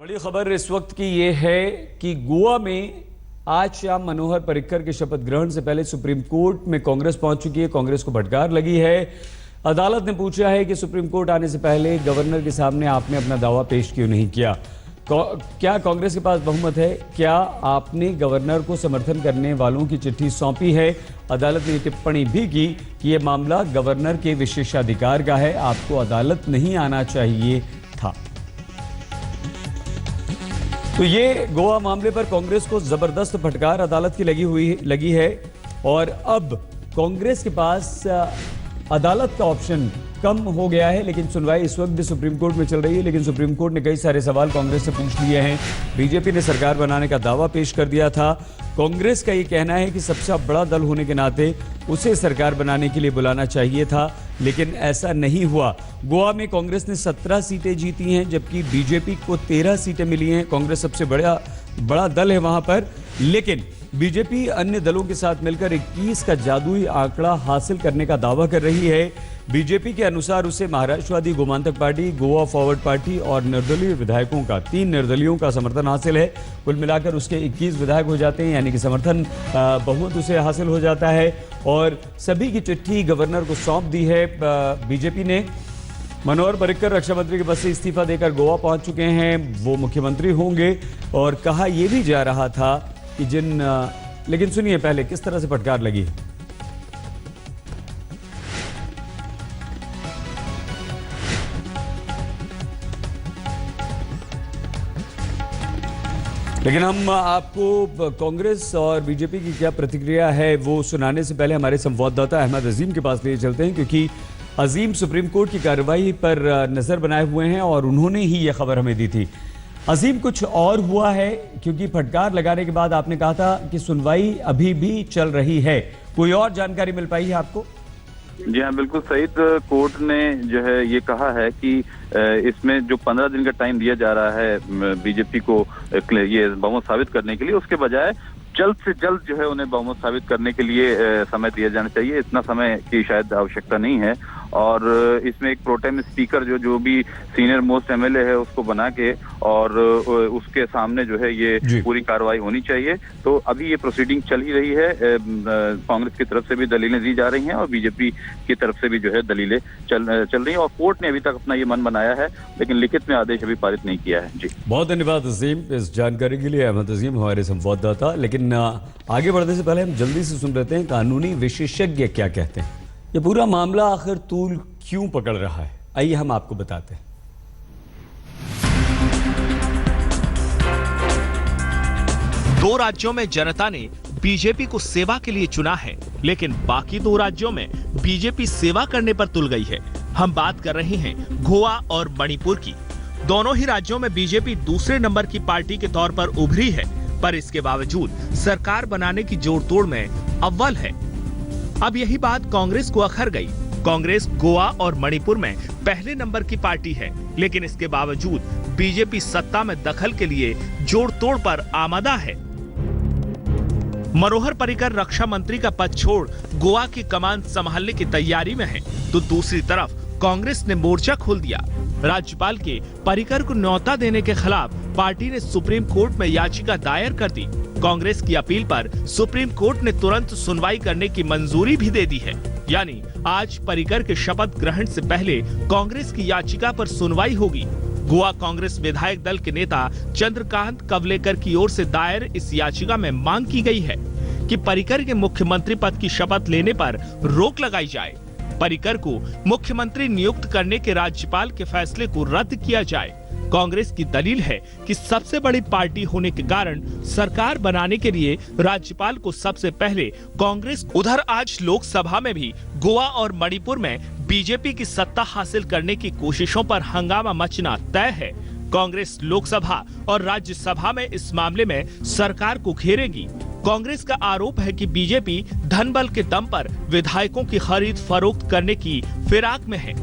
बड़ी खबर इस वक्त की ये है कि गोवा में आज शाम मनोहर पर्रिकर के शपथ ग्रहण से पहले सुप्रीम कोर्ट में कांग्रेस पहुंच चुकी है। कांग्रेस को फटकार लगी है। अदालत ने पूछा है कि सुप्रीम कोर्ट आने से पहले गवर्नर के सामने आपने अपना दावा पेश क्यों नहीं किया। क्या कांग्रेस के पास बहुमत है? क्या आपने गवर्नर को समर्थन करने वालों की चिट्ठी सौंपी है? अदालत ने टिप्पणी भी की कि यह मामला गवर्नर के विशेषाधिकार का है, आपको अदालत नहीं आना चाहिए था। तो ये गोवा मामले पर कांग्रेस को जबरदस्त फटकार अदालत की लगी है और अब कांग्रेस के पास अदालत का ऑप्शन कम हो गया है। लेकिन सुनवाई इस वक्त भी सुप्रीम कोर्ट में चल रही है। लेकिन सुप्रीम कोर्ट ने कई सारे सवाल कांग्रेस से पूछ लिए हैं। बीजेपी ने सरकार बनाने का दावा पेश कर दिया था। कांग्रेस का ये कहना है कि सबसे बड़ा दल होने के नाते उसे सरकार बनाने के लिए बुलाना चाहिए था, लेकिन ऐसा नहीं हुआ। गोवा में कांग्रेस ने 17 सीटें जीती हैं, जबकि बीजेपी को 13 सीटें मिली हैं। कांग्रेस सबसे बड़ा दल है वहां पर, लेकिन बीजेपी अन्य दलों के साथ मिलकर 21 का जादुई आंकड़ा हासिल करने का दावा कर रही है। बीजेपी के अनुसार उसे Maharashtrawadi Gomantak party, Goa forward party और निर्दलीय विधायकों का 3 निर्दलियों का समर्थन हासिल है। कुल मिलाकर उसके 21 विधायक हो जाते हैं, यानी कि समर्थन बहुमत उसे हासिल हो जाता है। और सभी की चिट्ठी गवर्नर को सौंप दी है बीजेपी ने। मनोहर पर्रिकर रक्षा मंत्री के पद से इस्तीफा देकर गोवा पहुंच चुके हैं। वो मुख्यमंत्री होंगे और कहा यह भी जा रहा था कि लेकिन सुनिए पहले किस तरह से फटकार लगी है। लेकिन हम आपको कांग्रेस और बीजेपी की क्या प्रतिक्रिया है वो सुनाने से पहले हमारे संवाददाता अहमद अजीम के पास ले चलते हैं, क्योंकि अजीम सुप्रीम कोर्ट की कार्रवाई पर नजर बनाए हुए हैं और उन्होंने ही यह खबर हमें दी थी। अजीम, कुछ और हुआ है? क्योंकि फटकार लगाने के बाद आपने कहा था कि सुनवाई अभी भी चल रही है, कोई और जानकारी मिल पाई है आपको? जी हाँ, बिल्कुल सही। कोर्ट ने जो है ये कहा है कि इसमें जो 15 दिन का टाइम दिया जा रहा है बीजेपी को ये बहुमत साबित करने के लिए, उसके बजाय जल्द से जल्द जो है उन्हें बहुमत साबित करने के लिए समय दिया जाना चाहिए। इतना समय की शायद आवश्यकता नहीं है। और इसमें एक प्रोटेम स्पीकर जो भी सीनियर मोस्ट एमएलए है उसको बना के और उसके सामने जो है ये पूरी कार्रवाई होनी चाहिए। तो अभी ये प्रोसीडिंग चल ही रही है। कांग्रेस की तरफ से भी दलीलें दी जा रही हैं और बीजेपी की तरफ से भी जो है दलीलें चल रही हैं। और कोर्ट ने अभी तक अपना ये मन बनाया है, लेकिन लिखित में आदेश अभी पारित नहीं किया है। जी, बहुत धन्यवाद अजीम इस जानकारी के लिए। अहमद अजीम हमारे संवाददाता। लेकिन आगे बढ़ने से पहले हम जल्दी से सुन लेते हैं कानूनी विशेषज्ञ क्या कहते हैं। ये पूरा मामला आखिर तूल क्यों पकड़ रहा है, आइए हम आपको बताते हैं। दो राज्यों में जनता ने बीजेपी को सेवा के लिए चुना है, लेकिन बाकी 2 राज्यों में बीजेपी सेवा करने पर तुल गई है। हम बात कर रहे हैं गोवा और मणिपुर की। दोनों ही राज्यों में बीजेपी दूसरे नंबर की पार्टी के तौर पर उभरी है, पर इसके बावजूद सरकार बनाने की जोड़तोड़ में अव्वल है। अब यही बात कांग्रेस को अखर गई। कांग्रेस गोवा और मणिपुर में पहले नंबर की पार्टी है, लेकिन इसके बावजूद बीजेपी सत्ता में दखल के लिए जोड़-तोड़ पर आमादा है। मनोहर पर्रिकर रक्षा मंत्री का पद छोड़ गोवा की कमान संभालने की तैयारी में है, तो दूसरी तरफ कांग्रेस ने मोर्चा खोल दिया। राज्यपाल के पर्रिकर को न्योता देने के खिलाफ पार्टी ने सुप्रीम कोर्ट में याचिका दायर कर दी। कांग्रेस की अपील पर सुप्रीम कोर्ट ने तुरंत सुनवाई करने की मंजूरी भी दे दी है। यानी आज पर्रिकर के शपथ ग्रहण से पहले कांग्रेस की याचिका पर सुनवाई होगी। गोवा कांग्रेस विधायक दल के नेता चंद्रकांत कवलेकर की ओर से दायर इस याचिका में मांग की गई है कि पर्रिकर के मुख्यमंत्री पद की शपथ लेने पर रोक लगाई जाए। पर्रिकर को मुख्यमंत्री नियुक्त करने के राज्यपाल के फैसले को रद्द किया जाए। कांग्रेस की दलील है कि सबसे बड़ी पार्टी होने के कारण सरकार बनाने के लिए राज्यपाल को सबसे पहले कांग्रेस। उधर आज लोकसभा में भी गोवा और मणिपुर में बीजेपी की सत्ता हासिल करने की कोशिशों पर हंगामा मचना तय है। कांग्रेस लोकसभा और राज्यसभा में इस मामले में सरकार को घेरेगी। कांग्रेस का आरोप है कि बीजेपी धन बल के दम पर विधायकों की खरीद फरोख्त करने की फिराक में है।